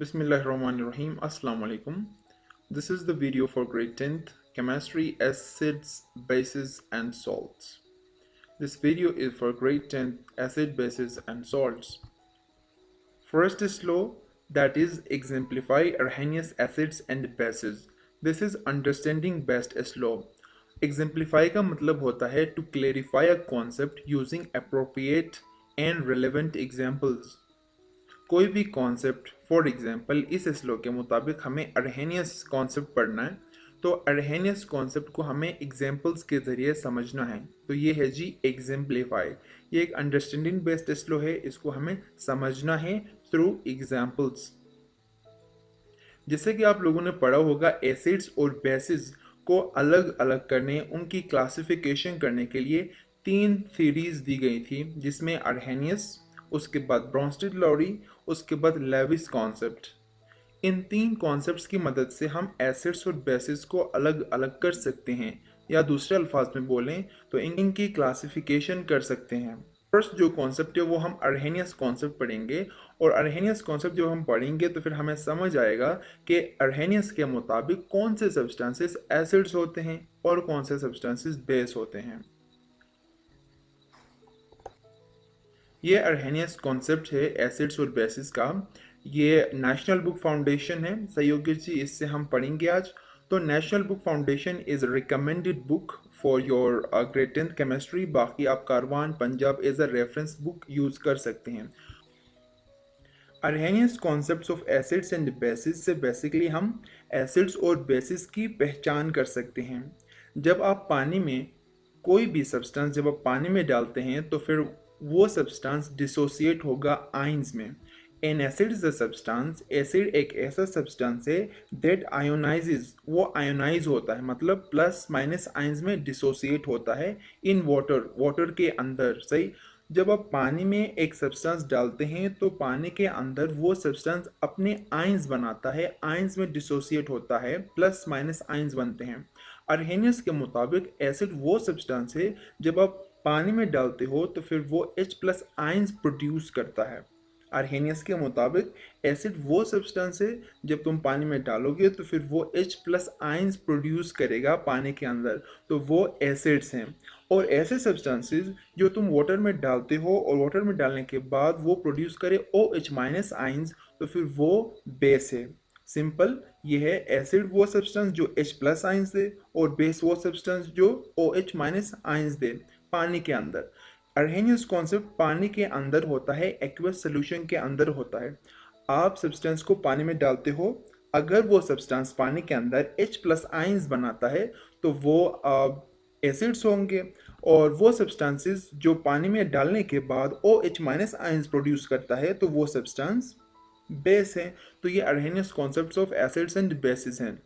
Bismillahirrahmanirrahim. Assalamu alaikum. This is the video for grade 10th chemistry acids, bases and salts. This video is for grade 10th acid, bases and salts. First is law, that is exemplify Arrhenius acids and bases. This is understanding best as law. Exemplify का मतलब होता है to clarify a concept using appropriate and relevant examples. कोई भी concept for example इस slow के मुताबिक हमें अर्हेनियस कॉन्सेप्ट पढ़ना है, तो अर्हेनियस कॉन्सेप्ट को हमें एग्जांपल्स के ज़रिए समझना है। तो ये है जी एग्जाम्पलीफाई। ये एक अंडरस्टैंडिंग बेस्ड स्लो है, इसको हमें समझना है थ्रू एग्जांपल्स। जैसे कि आप लोगों ने पढ़ा होगा, एसिड्स और बेसिस को अलग अलग करने, उनकी क्लासिफिकेशन करने के लिए 3 थ्योरीज दी गई थी, जिसमें अर्हेनियस, उसके बाद ब्रोंस्टेड-लॉरी, उसके बाद लेविस कॉन्सेप्ट। इन 3 कॉन्सेप्ट्स की मदद से हम एसिड्स और बेसिस को अलग अलग कर सकते हैं, या दूसरे अल्फाज में बोलें तो इनकी क्लासिफिकेशन कर सकते हैं। फर्स्ट जो कॉन्सेप्ट है वो हम अर्हेनियस कॉन्सेप्ट पढ़ेंगे, और अर्हेनियस कॉन्सेप्ट जब हम पढ़ेंगे तो फिर हमें समझ आएगा कि अर्हेनियस के मुताबिक कौन से सब्सटेंसेस एसिड्स होते हैं और कौन से सब्सटेंसेस बेस होते हैं। ये अर्हेनियस कॉन्सेप्ट है एसिड्स और बेसिस का। ये नेशनल बुक फाउंडेशन है, सहयोगी जी इससे हम पढ़ेंगे आज। तो national book foundation is recommended book for your grade 10th chemistry. बाकी आप Caravan, Punjab as a reference book use कर सकते हैं। Arrhenius concepts of acids and bases से बेसिकली हम एसिड्स और बेसिस की पहचान कर सकते हैं। जब आप पानी में कोई भी सब्सटेंस जब आप पानी में डालते हैं तो फिर वो सब्सटेंस डिसोसिएट होगा आइंस में। N acid is a substance, acid एक ऐसा सब्सटेंस है दैट आयोनाइजेज, वो आयोनाइज होता है, मतलब प्लस माइनस आइंस में डिसोसिएट होता है इन वाटर, वाटर के अंदर। सही, जब आप पानी में एक सब्सटेंस डालते हैं तो पानी के अंदर वो सब्सटेंस अपने आइंस बनाता है, आइंस में डिसोसिएट होता है, प्लस माइनस आइंस बनते हैं। अर्हेनियस के मुताबिक एसिड वो सब्सटेंस है जब आप पानी में डालते हो तो फिर वो H प्लस आइंस प्रोड्यूस करता है। अर्हेनियस के मुताबिक एसिड वो सब्सटेंस है जब तुम पानी में डालोगे तो फिर वो H प्लस आइंस प्रोड्यूस करेगा पानी के अंदर, तो वो एसिड्स हैं। और ऐसे सब्सटेंसेस जो तुम वाटर में डालते हो और वाटर में डालने के बाद वो प्रोड्यूस करे OH माइनस आइंस, तो फिर वो बेस है। सिंपल ये है, एसिड वो सब्सटेंस जो H प्लस आइंस दे और बेस वो सब्सटेंस जो OH माइनस आइंस दे पानी के अंदर। अर्हेनियस कॉन्सेप्ट पानी के अंदर होता है, एक्वस सोल्यूशन के अंदर होता है। आप सब्सटेंस को पानी में डालते हो, अगर वो सब्सटेंस पानी के अंदर H प्लस आइंस बनाता है तो वो एसिड्स होंगे, और वो सब्सटेंसेस जो पानी में डालने के बाद OH माइनस आइंस प्रोड्यूस करता है तो वो सब्सटेंस बेस है। तो ये Arrhenius concepts of acids and bases हैं।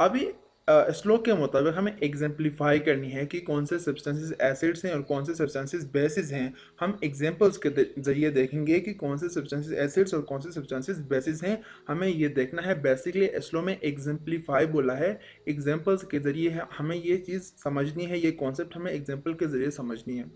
अभी श्लोक के मुताबिक हमें एग्जाम्पलीफाई करनी है कि कौन से सब्सटेंसेस एसिड्स हैं और कौन से सब्सटेंसेस बेसिस हैं। हम एग्जांपल्स के जरिए देखेंगे कि कौन से सब्सटेंसेस एसिड्स और कौन से सब्सटेंसेस बेसिस हैं। हमें ये देखना है, बेसिकली श्लोक में एग्जाम्पलीफाई बोला है, एग्जांपल्स के जरिए हमें ये चीज़ समझनी है, ये कॉन्सेप्ट हमें एग्जाम्पल के जरिए समझनी है।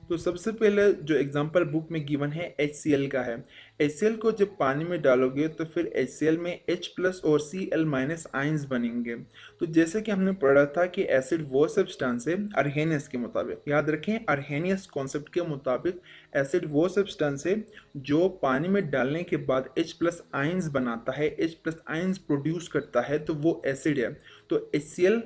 तो सबसे पहले जो एग्जांपल बुक में गिवन है HCl का है। HCl को जब पानी में डालोगे तो फिर HCl में H प्लस और Cl माइनस आइंस बनेंगे। तो जैसे कि हमने पढ़ा था कि एसिड वो सब्सटेंस है अर्हेनियस के मुताबिक, याद रखें अर्हेनियस कॉन्सेप्ट के मुताबिक एसिड वो सब्सटेंस है जो पानी में डालने के बाद H प्लस आइंस बनाता है, H प्लस आइंस प्रोड्यूस करता है, तो वो एसिड है। तो HCl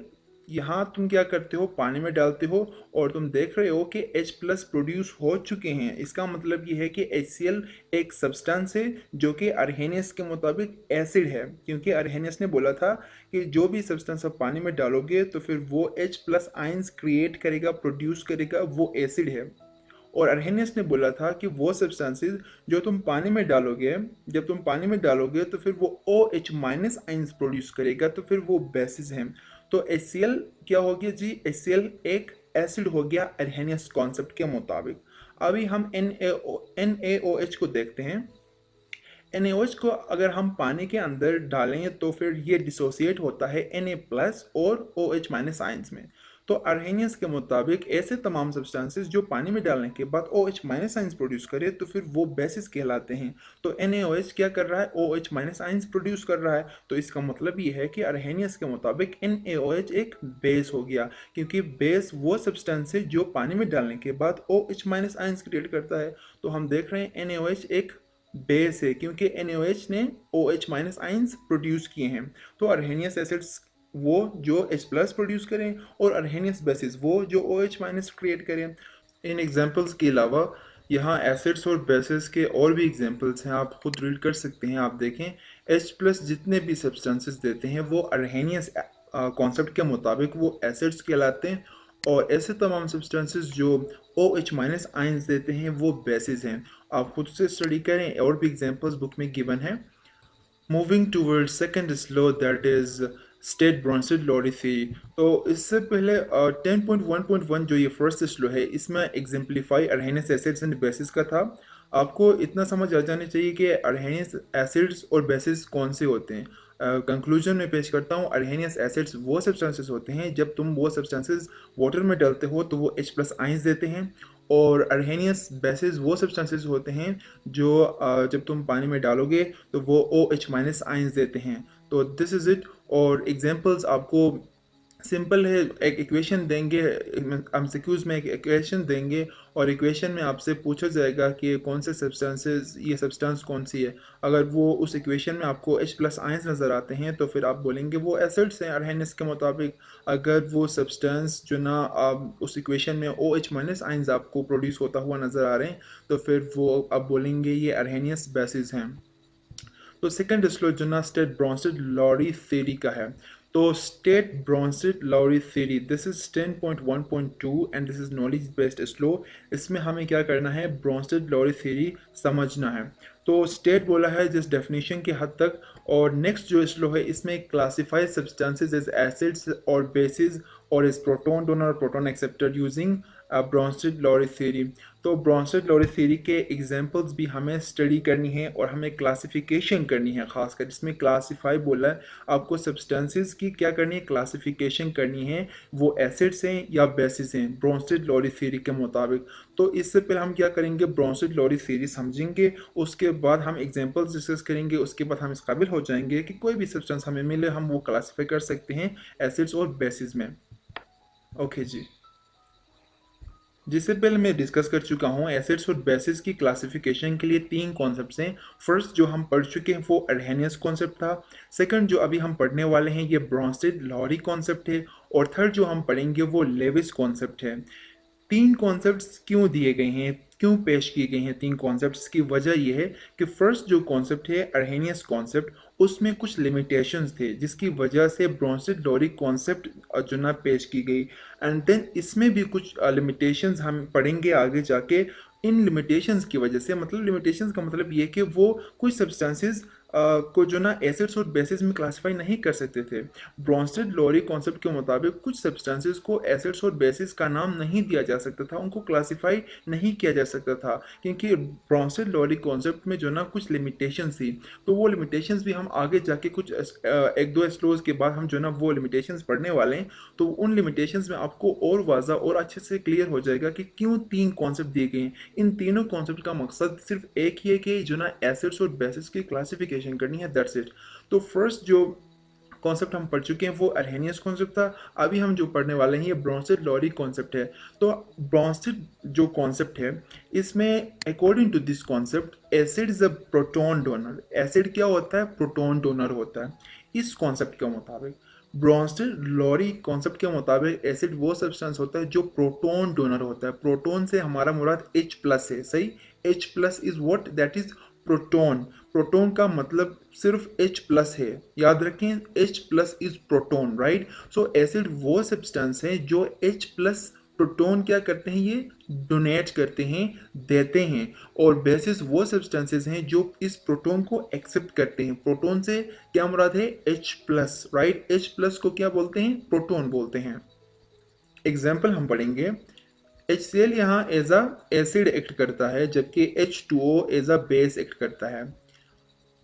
यहाँ तुम क्या करते हो, पानी में डालते हो और तुम देख रहे हो कि H प्लस प्रोड्यूस हो चुके हैं। इसका मतलब ये है कि HCl एक सब्सटेंस है जो कि अर्हेनियस के मुताबिक एसिड है, क्योंकि अर्हेनियस ने बोला था कि जो भी सब्सटेंस आप पानी में डालोगे तो फिर वो H प्लस आइंस क्रिएट करेगा, प्रोड्यूस करेगा, वो एसिड है। और अर्हेनियस ने बोला था कि वो सब्सटेंसेस जो तुम पानी में डालोगे, जब तुम पानी में डालोगे तो फिर वो OH माइनस आइंस प्रोड्यूस करेगा, तो फिर वो बेसिस हैं। तो HCl क्या हो गया जी, HCl एक एसिड हो गया अर्हेनियस कॉन्सेप्ट के मुताबिक। अभी हम NaOH को देखते हैं। NaOH को अगर हम पानी के अंदर डालें तो फिर ये डिसोसिएट होता है Na प्लस और OH माइनस आइंस में। तो अर्हेनियस के मुताबिक ऐसे तमाम सब्सटेंसेस जो पानी में डालने के बाद OH माइनस आइंस प्रोड्यूस करे तो फिर वो बेसिस कहलाते हैं। तो NaOH क्या कर रहा है, OH माइनस आइंस प्रोड्यूस कर रहा है, तो इसका मतलब ये है कि अर्हेनियस के मुताबिक NaOH एक बेस हो गया, क्योंकि बेस वो सब्सटेंस है जो पानी में डालने के बाद OH माइनस आइंस क्रिएट करता है। तो हम देख रहे हैं NaOH एक बेस है, क्योंकि NaOH ने OH माइनस आइंस प्रोड्यूस किए हैं। तो अर्हेनियस एसिड्स वो जो H प्लस प्रोड्यूस करें और अर्हेनियस बेसिस वो जो OH माइनस क्रिएट करें। इन एग्जांपल्स के अलावा यहाँ एसिड्स और बेसिस के और भी एग्जांपल्स हैं, आप खुद रीड कर सकते हैं। आप देखें H प्लस जितने भी सब्सटेंसेस देते हैं वो अर्हेनियस कॉन्सेप्ट के मुताबिक वो एसिड्स कहलाते हैं, और ऐसे तमाम सब्सटेंसेस जो OH माइनस आइंस देते हैं वो बेसिस हैं। आप खुद से स्टडी करें, और भी एग्जांपल्स बुक में गिवन है। Moving toward second slow that is state Bronsted Lowry theory. तो इससे पहले 10.1.1 जो ये फर्स्ट स्लो है इसमें एग्जाम्पलीफाई अर्हेनियस एसिड्स एंड बेसिस का था। आपको इतना समझ आ जाना चाहिए कि अर्हेनियस एसिड्स और बेसिस कौन से होते हैं। कंक्लूजन में पेश करता हूँ, अर्हेनियस एसिड्स वो सब्सटेंसेस होते हैं जब तुम वो सब्सटेंसेस वाटर में डालते हो तो वो H प्लस आइंस देते हैं, और अर्हेनियस बेसिस वो सब्सटेंसेस होते हैं जो जब तुम पानी में डालोगे तो वो OH माइनस आइंस देते हैं। तो दिस इज़ इट। और एग्जांपल्स आपको सिंपल है, एक इक्वेशन देंगे, एमसीक्यूज में एक इक्वेशन देंगे और इक्वेशन में आपसे पूछा जाएगा कि कौन से सब्सटेंसेस, ये सब्सटेंस कौन सी है। अगर वो उस इक्वेशन में आपको H प्लस आइंस नज़र आते हैं तो फिर आप बोलेंगे वो एसिड्स हैं अर्हेनियस के मुताबिक। अगर वो सब्सटेंस जो ना आप उस इक्वेशन में OH माइनस आइंस आपको प्रोड्यूस होता हुआ नज़र आ रहे हैं तो फिर वो आप बोलेंगे ये अर्हेनियस बेसिस हैं। तो सेकंड स्लो जो ना स्टेट ब्रॉन्स्टेड लॉरी थ्योरी का है। तो state Bronsted Lowry theory, this is 10.1.2 and this is knowledge based slow. इसमें हमें क्या करना है, ब्रॉन्स्टेड लॉरी थ्योरी समझना है। तो स्टेट बोला है जिस डेफिनेशन की हद तक, और नेक्स्ट जो स्लो है इसमें क्लासिफाई सब्सटेंसेस एज एसिड्स और बेसिस और is proton donor proton acceptor using Bronsted Lowry theory. तो ब्रॉन्स्टेड लॉरी थ्योरी के एग्जांपल्स भी हमें स्टडी करनी है और हमें क्लासिफिकेशन करनी है, खासकर जिसमें क्लासिफाई बोला है आपको सब्सटेंसेस की क्या करनी है, क्लासिफिकेशन करनी है, वो एसिड्स हैं या बेसिस हैं ब्रॉन्स्टेड लॉरी थ्योरी के मुताबिक। तो इससे पहले हम क्या करेंगे, ब्रॉन्स्टेड लॉरी थ्योरी समझेंगे, उसके बाद हम एग्जांपल्स डिस्कस करेंगे, उसके बाद हम इस काबिल हो जाएंगे कि कोई भी सब्सटेंस हमें मिले हम वो क्लासीफाई कर सकते हैं एसिड्स और बेसिस में। ओके जी, जिससे पहले मैं डिस्कस कर चुका हूँ एसिड्स और बेसिस की क्लासिफिकेशन के लिए तीन कॉन्सेप्ट्स हैं। फर्स्ट जो हम पढ़ चुके हैं वो अर्हेनियस कॉन्सेप्ट था, सेकंड जो अभी हम पढ़ने वाले हैं ये ब्रॉन्स्टेड लॉरी कॉन्सेप्ट है, और थर्ड जो हम पढ़ेंगे वो लेविस कॉन्सेप्ट है। तीन कॉन्सेप्ट्स क्यों दिए गए हैं, क्यों पेश किए गए हैं तीन कॉन्सेप्ट्स की वजह यह है कि फर्स्ट जो कॉन्सेप्ट है अर्हेनियस कॉन्सेप्ट, उसमें कुछ लिमिटेशंस थे जिसकी वजह से ब्रॉन्स्टेड लॉरी कॉन्सेप्ट जो ना पेश की गई, एंड देन इसमें भी कुछ लिमिटेशंस हम पढ़ेंगे आगे जाके। इन लिमिटेशंस की वजह से, मतलब लिमिटेशंस का मतलब ये कि वो कुछ सब्सटेंसेस को जो ना एसिड्स और बेसिस में क्लासिफाई नहीं कर सकते थे। ब्रॉन्स्टेड लॉरी कॉन्सेप्ट के मुताबिक कुछ सब्सटेंसेस को एसिड्स और बेसिस का नाम नहीं दिया जा सकता था, उनको क्लासिफाई नहीं किया जा सकता था, क्योंकि ब्रॉन्स्टेड लॉरी कॉन्सेप्ट में जो ना कुछ लिमिटेशंस थी। तो वो लिमिटेशंस भी हम आगे जाके कुछ एक दो स्लोज के बाद हम जो ना वो लिमिटेशंस पढ़ने वाले हैं, तो उन लिमिटेशंस में आपको और वाज़ा और अच्छे से क्लियर हो जाएगा कि क्यों तीन कॉन्सेप्ट दिए गए हैं। इन तीनों कॉन्सेप्ट का मकसद सिर्फ एक ही है कि जो ना एसिड्स और बेसिस की क्लासिफिकेशन करनी है, दैट्स इट। तो फर्स्ट जो कॉन्सेप्ट हम पढ़ चुके हैं वो अर्हेनियस कॉन्सेप्ट था, अभी हम जो पढ़ने वाले हैं ये ब्रॉन्स्टेड लॉरी कॉन्सेप्ट है। तो ब्रॉन्स्टेड जो कॉन्सेप्ट है इसमें according to this concept acid is a proton donor. Acid क्या होता है, प्रोटॉन डोनर होता है। इस कॉन्सेप्ट के मुताबिक, ब्रॉन्स्टेड लॉरी कॉन्सेप्ट के मुताबिक एसिड वो सब्सटेंस होता है जो प्रोटॉन डोनर होता है। प्रोटॉन से हमारा मुराद H प्लस है, सही। H plus is what, that is proton. Proton का मतलब सिर्फ H प्लस है, याद रखें H plus is proton, right. So acid वो सब्सटेंस है जो H प्लस प्रोटॉन क्या करते हैं, ये डोनेट करते हैं, देते हैं, और बेसिस वो सब्सटेंसेस हैं जो इस प्रोटॉन को एक्सेप्ट करते हैं। प्रोटॉन से क्या मुराद है, H plus, right. H plus को क्या बोलते हैं, प्रोटॉन बोलते हैं। एग्जाम्पल हम पढ़ेंगे, HCl यहाँ एज अ एसिड एक्ट करता है जबकि H2O as a base act करता है।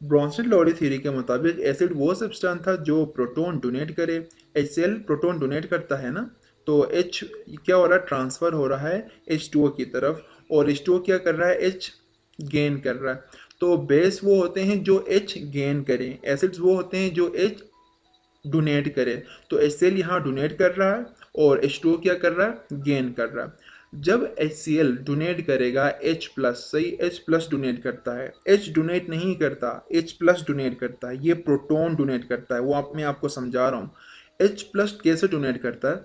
ब्रॉन्स्टेड लॉरी थ्योरी के मुताबिक एसिड वो सब्सटेंस था जो प्रोटॉन डोनेट करे। HCl प्रोटॉन डोनेट करता है ना, तो H क्या हो रहा है, ट्रांसफर हो रहा है H2O की तरफ, और H2O क्या कर रहा है, H गेन कर रहा है। तो बेस वो होते हैं जो H गेन करें, एसिड्स वो होते हैं जो H डोनेट करे। तो HCl यहाँ डोनेट कर रहा है और H2O क्या कर रहा है, गेन कर रहा है। जब HCl डोनेट करेगा H प्लस, सही, H प्लस डोनेट करता है, H डोनेट नहीं करता, H प्लस डोनेट करता है, ये प्रोटॉन डोनेट करता है, वो मैं आपको समझा रहा हूँ। H प्लस कैसे डोनेट करता है,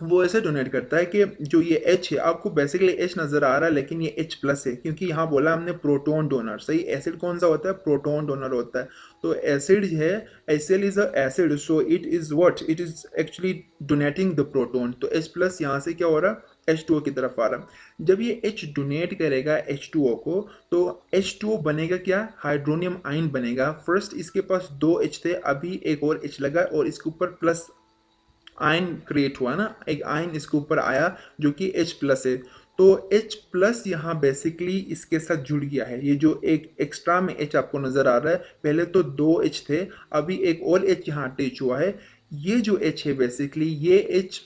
वो ऐसे डोनेट करता है कि जो ये H है, आपको बेसिकली H नजर आ रहा है लेकिन ये H प्लस है, क्योंकि यहाँ बोला हमने प्रोटॉन डोनर, सही। एसिड कौन सा होता है, प्रोटॉन डोनर होता है। तो एसिड है, HCl is a acid, so it is what, it is actually donating the proton. तो H प्लस यहाँ से क्या हो रहा है, H2O की तरफ आ रहा है। जब ये H डोनेट करेगा H2O को, तो H2O बनेगा क्या, हाइड्रोनियम आयन बनेगा। फर्स्ट इसके पास दो H थे, अभी एक और H लगा और इसके ऊपर प्लस आयन क्रिएट हुआ ना, एक आयन इसके ऊपर आया जो कि H प्लस है। तो H प्लस यहाँ बेसिकली इसके साथ जुड़ गया है। ये जो एक एक्स्ट्रा में H आपको नजर आ रहा है, पहले तो दो H थे, अभी एक और H यहाँ अटैच हुआ है। ये जो H है बेसिकली, ये H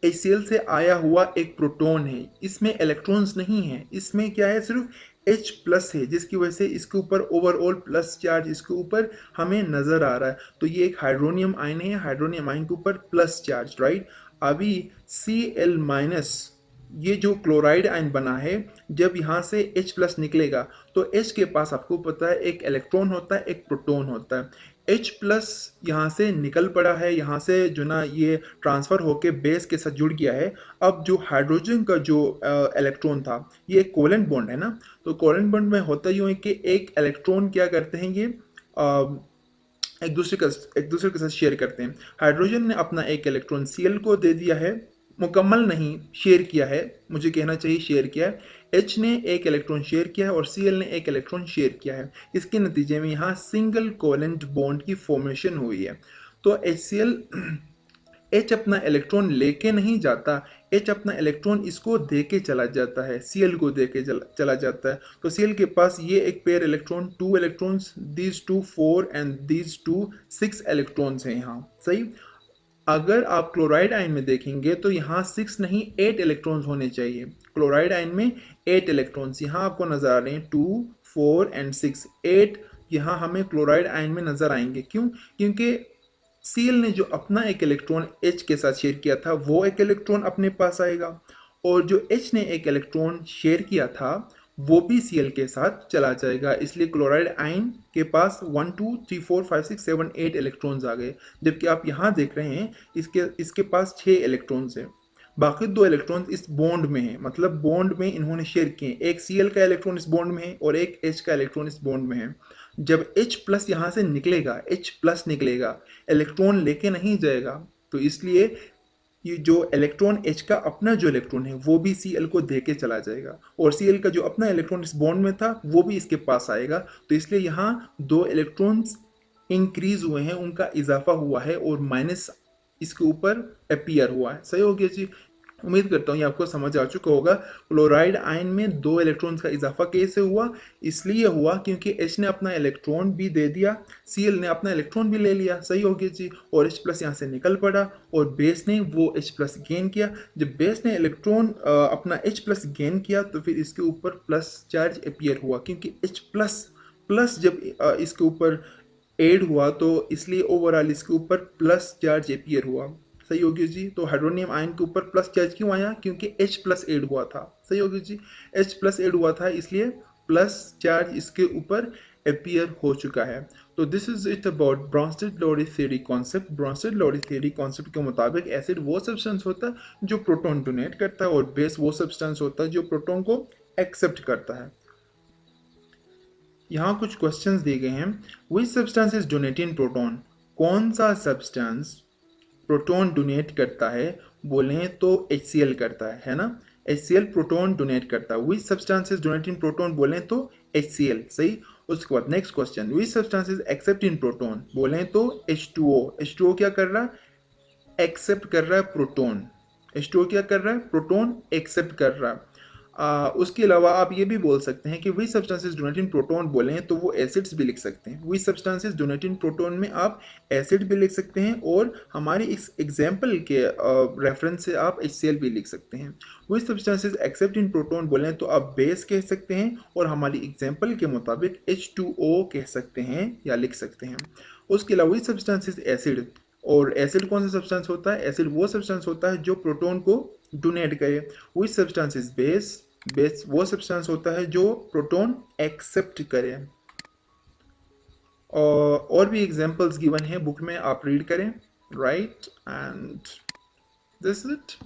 HCl से आया हुआ एक प्रोटॉन है, इसमें इलेक्ट्रॉन्स नहीं है, इसमें क्या है, सिर्फ H प्लस है, जिसकी वजह से इसके ऊपर ओवरऑल प्लस चार्ज इसके ऊपर हमें नजर आ रहा है। तो ये एक हाइड्रोनियम आयन है, हाइड्रोनियम आयन के ऊपर प्लस चार्ज, राइट। अभी Cl माइनस, ये जो क्लोराइड आयन बना है, जब यहाँ से H प्लस निकलेगा तो H के पास आपको पता है एक इलेक्ट्रॉन होता है, एक प्रोटॉन होता है। H प्लस यहाँ से निकल पड़ा है, यहाँ से जो ना ये ट्रांसफर होके बेस के साथ जुड़ गया है। अब जो हाइड्रोजन का जो इलेक्ट्रॉन था, ये एक कोवेलेंट बॉन्ड है ना, तो कोवेलेंट बॉन्ड में होता यूँ है कि एक इलेक्ट्रॉन क्या करते हैं, ये एक दूसरे के साथ शेयर करते हैं। हाइड्रोजन ने अपना एक इलेक्ट्रॉन Cl को दे दिया है, मुकम्मल नहीं, शेयर किया है, मुझे कहना चाहिए शेयर किया है। H ने एक इलेक्ट्रॉन शेयर किया है और Cl ने एक इलेक्ट्रॉन शेयर किया है। इसके नतीजे में यहाँ सिंगल कोवेलेंट बॉन्ड की फॉर्मेशन हुई है। तो HCl H अपना इलेक्ट्रॉन लेके नहीं जाता, H अपना इलेक्ट्रॉन इसको दे के चला जाता है, Cl को दे के चला जाता है। तो Cl के पास ये एक pair electron, two electrons, these two 4 and these two 6 electrons हैं यहाँ, सही। अगर आप क्लोराइड आयन में देखेंगे तो यहाँ 6 नहीं 8 इलेक्ट्रॉन्स होने चाहिए। क्लोराइड आयन में 8 इलेक्ट्रॉन्स यहाँ आपको नजर आ रहे हैं, 2 4 एंड 6, 8 यहाँ हमें क्लोराइड आयन में नजर आएंगे। क्यों, क्योंकि Cl ने जो अपना एक इलेक्ट्रॉन H के साथ शेयर किया था, वो एक इलेक्ट्रॉन अपने पास आएगा, और जो H ने एक इलेक्ट्रॉन शेयर किया था वो भी Cl के साथ चला जाएगा। इसलिए क्लोराइड आयन के पास 1 2 3 4 5 6 7 8 इलेक्ट्रॉन्स आ गए। जबकि आप यहाँ देख रहे हैं इसके पास 6 इलेक्ट्रॉन्स हैं, बाकी दो इलेक्ट्रॉन्स इस बॉन्ड में है, मतलब बॉन्ड में इन्होंने शेयर किए। एक Cl का इलेक्ट्रॉन इस बॉन्ड में है और एक H का इलेक्ट्रॉन इस बॉन्ड में है। जब H प्लस यहाँ से निकलेगा, H प्लस निकलेगा, इलेक्ट्रॉन लेके नहीं जाएगा, तो इसलिए ये जो इलेक्ट्रॉन H का अपना जो इलेक्ट्रॉन है वो भी Cl को दे के चला जाएगा, और Cl का जो अपना इलेक्ट्रॉन इस बॉन्ड में था वो भी इसके पास आएगा। तो इसलिए यहाँ दो इलेक्ट्रॉन्स इंक्रीज हुए हैं, उनका इजाफा हुआ है, और माइनस इसके ऊपर अपीयर हुआ है। सही हो गया जी, उम्मीद करता हूँ ये आपको समझ आ चुका होगा। क्लोराइड आयन में दो इलेक्ट्रॉन्स का इजाफा कैसे हुआ, इसलिए हुआ क्योंकि H ने अपना इलेक्ट्रॉन भी दे दिया, Cl ने अपना इलेक्ट्रॉन भी ले लिया, सही हो गया जी, और H प्लस यहाँ से निकल पड़ा और बेस ने वो H प्लस गेन किया। जब बेस ने इलेक्ट्रॉन अपना H प्लस गेन किया तो फिर इसके ऊपर प्लस चार्ज अपीयर हुआ, क्योंकि H प्लस प्लस जब इसके ऊपर एड हुआ तो इसलिए ओवरऑल इसके ऊपर प्लस चार्ज अपीयर हुआ। सही होगी जी, तो हाइड्रोनियम आयन के ऊपर प्लस चार्ज क्यों आया, क्योंकि H प्लस एड हुआ था। सही होगी जी, H प्लस एड हुआ था इसलिए प्लस चार्ज इसके ऊपर अपीयर हो चुका है। तो this is it about Bronsted Lowry theory concept. Bronsted Lowry theory concept के मुताबिक एसिड वो सब्सटेंस होता है जो प्रोटॉन डोनेट करता है, और बेस वो सब्सटेंस होता है जो प्रोटॉन को एक्सेप्ट करता है। यहाँ कुछ क्वेश्चंस दिए गए हैं। Which substance is donating proton, कौन सा सब्सटेंस प्रोटॉन डोनेट करता है, बोले तो HCl करता है ना, HCl प्रोटॉन डोनेट करता है। Which substance is donating proton, बोले तो HCl, सही। उसके बाद next question, which substance is accepting proton, बोले तो H2O। H2O क्या कर रहा है, एक्सेप्ट कर रहा है प्रोटॉन। H2O क्या कर रहा है, प्रोटॉन एक्सेप्ट कर रहा है। उसके अलावा आप ये भी बोल सकते हैं कि we substances do not in proton बोलें तो वो एसिड्स भी लिख सकते हैं। We substances do not in proton में आप एसिड भी लिख सकते हैं और हमारी इस एग्जाम्पल के रेफरेंस से आप HCl भी लिख सकते हैं। We substances accept in proton बोलें तो आप बेस कह सकते हैं और हमारी एग्जाम्पल के मुताबिक H2O कह सकते हैं या लिख सकते हैं। उसके अलावा वी सब्सटेंसेस एसिड, और एसिड कौन सा सब्सटेंस होता है? एसिड वो सब्सटेंस होता है जो प्रोटोन को डोनेट करे। Which substance is base, base वो सब्सटेंस होता है जो प्रोटोन एक्सेप्ट करे। और भी एग्जांपल्स गिवन है बुक में, आप रीड करें, right, and this it.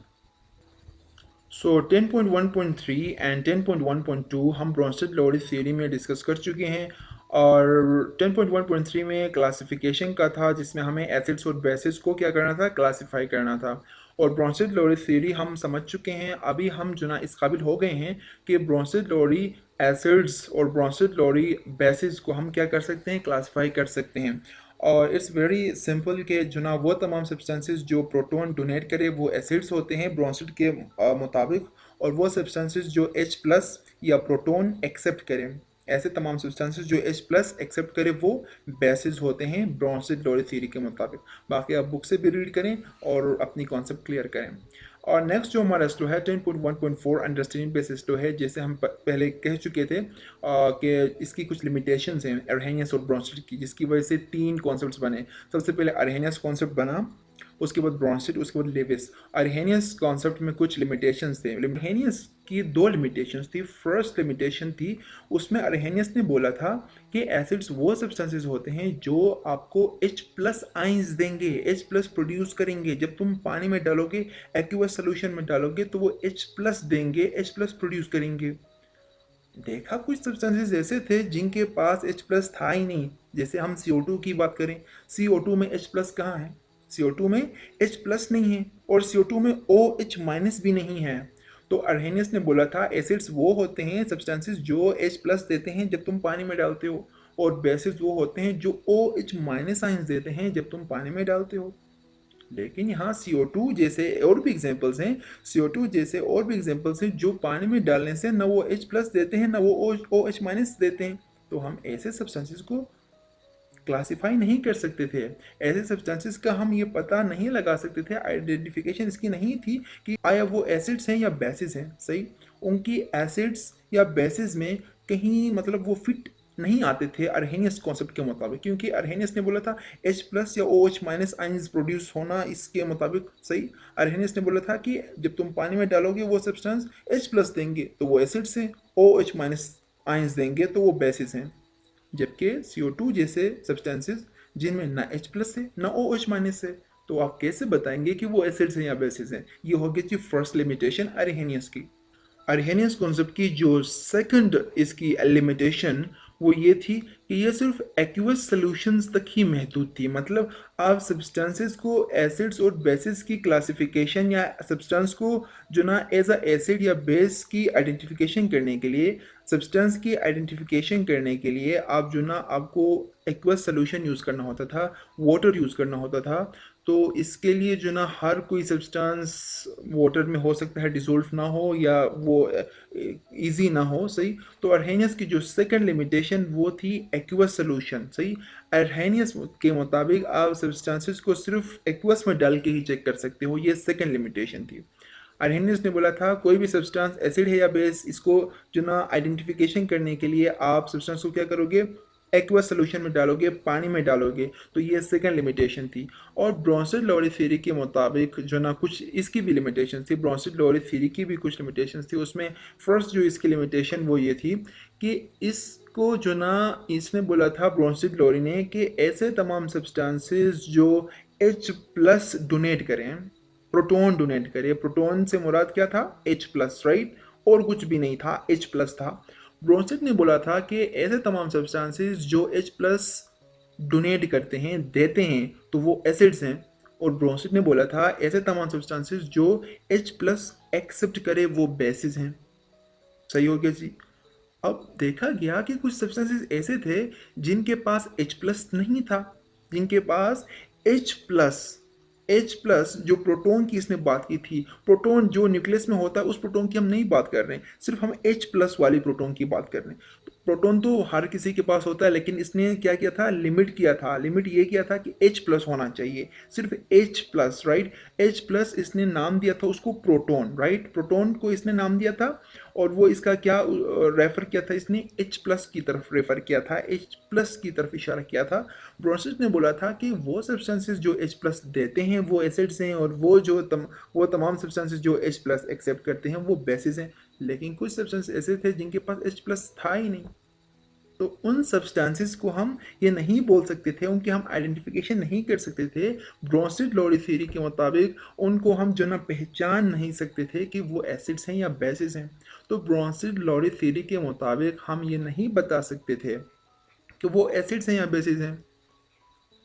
So 10.1.3 and 10.1.2 हम ब्रोंस्टेड-लोरेस थ्योरी में डिस्कस कर चुके हैं, और 10.1.3 में क्लासिफिकेशन का था जिसमें हमें एसिड्स और बेसिस को क्या करना था? क्लासिफाई करना था। और ब्रोंस्टेड-लोरेस थ्योरी हम समझ चुके हैं। अभी हम जो ना इस काबिल हो गए हैं कि ब्रोंस्टेड-लोरी एसिड्स और ब्रोंस्टेड-लोरी बेसिस को हम क्या कर सकते हैं? क्लासिफाई कर सकते हैं। और इट्स वेरी सिंपल के जो ना वो तमाम सब्सटेंसेस जो प्रोटोन डोनेट करे वो एसिड्स होते हैं ब्रोंस्टेड के मुताबिक, और वो सब्सटेंसेस जो H प्लस या प्रोटोन एक्सेप्ट करें, ऐसे तमाम सब्सटेंसेस जो H प्लस एक्सेप्ट करें वो बेसिस होते हैं ब्रोंस्टेड-लोरेस थ्योरी के मुताबिक। बाकी आप बुक से भी रीड करें और अपनी कॉन्सेप्ट क्लियर करें। और नेक्स्ट जो हमारा स्लो है 10.1.4 अंडरस्टैंडिंग बेसिस स्लो है, जैसे हम पहले कह चुके थे कि इसकी कुछ लिमिटेशंस हैं अर्हेनियस और ब्रोंस्टेड की, जिसकी वजह से तीन कॉन्सेप्ट्स बने। सबसे पहले अर्हेनियस कॉन्सेप्ट बना, उसके बाद ब्रोंस्टेड, उसके बाद लेविस। अर्हेनियस कॉन्सेप्ट में कुछ लिमिटेशंस थे। अर्हेनियस की दो लिमिटेशंस थी। फर्स्ट लिमिटेशन थी, उसमें अर्हेनियस ने बोला था कि एसिड्स वो सब्सटेंसेस होते हैं जो आपको H प्लस आइंस देंगे, H प्लस प्रोड्यूस करेंगे। जब तुम पानी में डालोगे, एक्वस सोल्यूशन में डालोगे, तो वो H प्लस देंगे, H प्लस प्रोड्यूस करेंगे। देखा कुछ सब्सटेंसेस ऐसे थे जिनके पास H प्लस था ही नहीं। जैसे हम CO2 की बात करें, CO2 में H प्लस कहाँ है? CO2 में H प्लस नहीं है, और CO2 में OH माइनस भी नहीं है। तो अर्हेनियस ने बोला था एसिड्स वो होते हैं सब्सटेंसेस जो H प्लस देते हैं जब तुम पानी में डालते हो, और बेसिस वो होते हैं जो OH माइनस आइंस देते हैं जब तुम पानी में डालते हो। लेकिन यहाँ CO2 जैसे और भी एग्जांपल्स हैं, CO2 जैसे और भी एग्जांपल्स हैं जो पानी में डालने से न वो H प्लस देते हैं, न वो OH माइनस देते हैं। तो हम ऐसे सब्सटेंसेस को क्लासिफाई नहीं कर सकते थे। ऐसे सब्सटेंसेस का हम ये पता नहीं लगा सकते थे, आइडेंटिफिकेशन इसकी नहीं थी कि आया वो एसिड्स हैं या बेसिस हैं। सही, उनकी एसिड्स या बेसिस में कहीं मतलब वो फिट नहीं आते थे अर्हेनियस कॉन्सेप्ट के मुताबिक, क्योंकि अर्हेनियस ने बोला था H प्लस या OH माइनस आइंस प्रोड्यूस होना इसके मुताबिक। सही, अर्हेनियस ने बोला था कि जब तुम पानी में डालोगे वो सब्सटेंस H प्लस देंगे तो वो एसिड्स हैं, OH माइनस आइंस देंगे तो वो बेसिस हैं। जबकि CO2 जैसे सब्सटेंसेस जिनमें ना H प्लस है ना OH माइनस है, तो आप कैसे बताएंगे कि वो एसिड्स हैं या बेसिस हैं? ये हो गई थी फर्स्ट लिमिटेशन अर्हेनियस की। अर्हेनियस कॉन्सेप्ट की जो सेकंड इसकी लिमिटेशन वो ये थी कि ये सिर्फ एक्वस सॉल्यूशंस तक ही महदूद थी। मतलब आप सब्सटेंसेस को एसिड्स और बेसिस की क्लासिफिकेशन या सब्सटेंस को जो ना एज अ एसिड या बेस की आइडेंटिफिकेशन करने के लिए, सब्सटेंस की आइडेंटिफिकेशन करने के लिए आप जो ना आपको एक्वस सॉल्यूशन यूज़ करना होता था, वाटर यूज़ करना होता था। तो इसके लिए जो ना हर कोई सब्सटेंस वाटर में हो सकता है डिसोल्व ना हो या वो इजी ना हो। सही, तो अर्हेनियस की जो सेकंड लिमिटेशन वो थी एक्वस सॉल्यूशन। सही, अर्हेनियस के मुताबिक आप सब्सटेंसेस को सिर्फ एक्वस में डाल के ही चेक कर सकते हो, ये सेकंड लिमिटेशन थी। अर्हेनियस ने बोला था कोई भी सब्सटेंस एसिड है या बेस, इसको जो ना आइडेंटिफिकेशन करने के लिए आप सब्सटेंस को क्या करोगे? एक्वस सोल्यूशन में डालोगे, पानी में डालोगे। तो ये सेकंड लिमिटेशन थी। और ब्रोंस्टेड-लोरेस थ्योरी के मुताबिक जो ना कुछ इसकी भी लिमिटेशन थी, ब्रोंस्टेड-लोरेस थ्योरी की भी कुछ लिमिटेशन थी। उसमें फर्स्ट जो इसकी लिमिटेशन वो ये थी कि इसको जो ना इसने बोला था ब्रोंस्टेड-लोरेस ने कि ऐसे तमाम सब्सटेंसेस जो H प्लस डोनेट करें, प्रोटॉन डोनेट करे। प्रोटॉन से मुराद क्या था? H प्लस, राइट, और कुछ भी नहीं था, H प्लस था। ब्रोंस्टेड ने बोला था कि ऐसे तमाम सब्सटेंसेस जो H प्लस डोनेट करते हैं, देते हैं, तो वो एसिड्स हैं। और ब्रोंस्टेड ने बोला था ऐसे तमाम सब्सटेंसेस जो H प्लस एक्सेप्ट करे वो बेसिस हैं। सही हो गया जी। अब देखा गया कि कुछ सब्सटेंसेस ऐसे थे जिनके पास H प्लस नहीं था, जिनके पास H प्लस H प्लस जो प्रोटॉन की इसने बात की थी, प्रोटॉन जो न्यूक्लियस में होता है उस प्रोटॉन की हम नहीं बात कर रहे हैं, सिर्फ हम H प्लस वाली प्रोटॉन की बात कर रहे हैं। प्रोटॉन तो हर किसी के पास होता है, लेकिन इसने क्या किया था, लिमिट किया था, लिमिट ये किया था कि H प्लस होना चाहिए, सिर्फ H plus, right. H plus इसने नाम दिया था उसको प्रोटॉन, राइट, प्रोटॉन को इसने नाम दिया था। और वो इसका क्या रेफर किया था, इसने H प्लस की तरफ रेफर किया था, H प्लस की तरफ इशारा किया था। ब्रोंसिस ने बोला था कि वो सब्सटेंसेस जो H प्लस देते हैं वो एसिड्स हैं, और वो तमाम सब्सटेंसेस जो H प्लस एक्सेप्ट करते हैं वो बेसिस हैं। लेकिन कुछ सब्सटेंस ऐसे थे जिनके पास H प्लस था ही नहीं, तो उन सब्सटेंसेस को हम ये नहीं बोल सकते थे, उनकी हम आइडेंटिफिकेशन नहीं कर सकते थे। ब्रोंसिड लॉरी थ्योरी के मुताबिक उनको हम जो ना पहचान नहीं सकते थे कि वो एसिड्स हैं या बेसिस हैं। तो ब्रोंसिड लॉरी थ्योरी के मुताबिक हम ये नहीं बता सकते थे कि वो एसिड्स हैं या बेसिस हैं,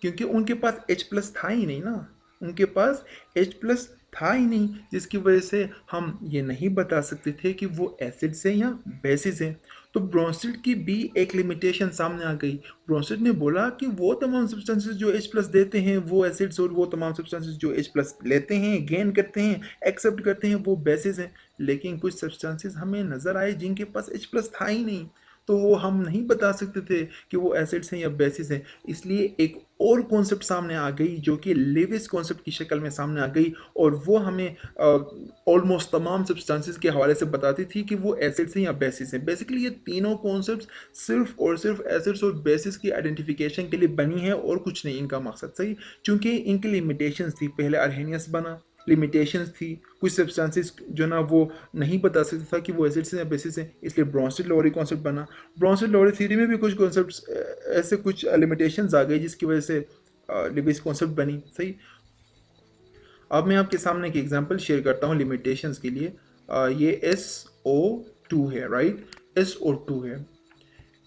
क्योंकि उनके पास H प्लस था ही नहीं ना, उनके पास H प्लस था ही नहीं, जिसकी वजह से हम ये नहीं बता सकते थे कि वो एसिड्स हैं या बेसिस हैं। तो ब्रोंस्टेड की भी एक लिमिटेशन सामने आ गई। ब्रोंस्टेड ने बोला कि वो तमाम सब्सटेंसेस जो H प्लस देते हैं वो एसिड्स, और वो तमाम सब्सटेंसेस जो H प्लस लेते हैं, गेन करते हैं, एक्सेप्ट करते हैं, वो बेसिस हैं। लेकिन कुछ सब्सटेंसेस हमें नज़र आए जिनके पास H प्लस था ही नहीं, तो वो हम नहीं बता सकते थे कि वो एसिड्स हैं या बेसिस हैं। इसलिए एक और कॉन्सेप्ट सामने आ गई जो कि लेविस कॉन्सेप्ट की शक्ल में सामने आ गई, और वो हमें ऑलमोस्ट तमाम सब्सटेंसेस के हवाले से बताती थी कि वो एसिड्स हैं या बेसिस हैं। बेसिकली ये तीनों कॉन्सेप्ट सिर्फ और सिर्फ एसिड्स और बेसिस की आइडेंटिफिकेशन के लिए बनी है, और कुछ नहीं इनका मकसद, सही। चूँकि इनकी लिमिटेशंस थी, पहले अर्हेनियस बना, लिमिटेशंस थी, कुछ सब्सटेंसेस जो ना वो नहीं बता सकता था कि वो एसिड्स हैं या बेसिस हैं, इसलिए ब्रोंस्टेड लॉरी कॉन्सेप्ट बना। ब्रोंस्टेड लॉरी थ्योरी में भी कुछ कॉन्सेप्ट्स ऐसे कुछ लिमिटेशंस आ गई जिसकी वजह से लिविस कॉन्सेप्ट बनी, सही। अब मैं आपके सामने एक एग्जांपल शेयर करता हूँ लिमिटेशंस के लिए। ये SO2 है, राइट, SO2 है।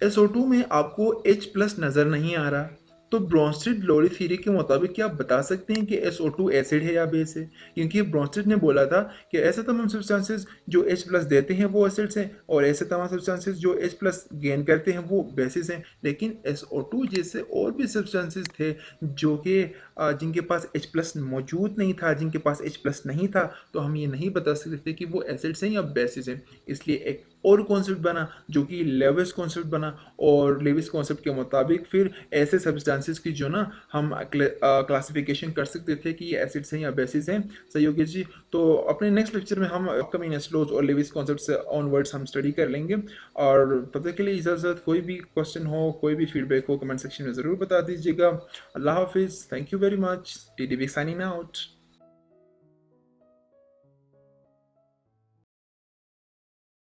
SO2 में आपको H प्लस नज़र नहीं आ रहा, तो ब्रोंस्टेड लॉरी थ्योरी के मुताबिक क्या आप बता सकते हैं कि SO2 एसिड है या बेस है? क्योंकि ब्रोंस्टेड ने बोला था कि ऐसे तमाम सब्सटेंसेस जो H प्लस देते हैं वो एसिड्स हैं, और ऐसे तमाम सब्सटेंसेस जो H प्लस गेन करते हैं वो बेसिस हैं। लेकिन SO2 जैसे और भी सब्सटेंसेस थे जो कि जिनके पास H प्लस मौजूद नहीं था, जिनके पास H प्लस नहीं था, तो हम ये नहीं बता सकते थे कि वो एसिड्स हैं या बेसिस हैं। इसलिए एक और कॉन्सेप्ट बना जो कि लेविस कॉन्सेप्ट बना, और लेविस कॉन्सेप्ट के मुताबिक फिर ऐसे सब्सटेंसेस की जो ना हम क्लासिफिकेशन कर सकते थे कि ये एसिड्स हैं या बेसिस हैं। सही होगी जी। तो अपने नेक्स्ट लेक्चर में हम अपकमिंग एस्लोज और लेविस कॉन्सेप्ट से ऑनवर्ड्स हम स्टडी कर लेंगे, और तब तक के लिए इजाज़त। कोई भी क्वेश्चन हो, कोई भी फीडबैक हो, कमेंट सेक्शन में ज़रूर बता दीजिएगा। अल्लाह हाफिज़, thank you very much, TDB signing out.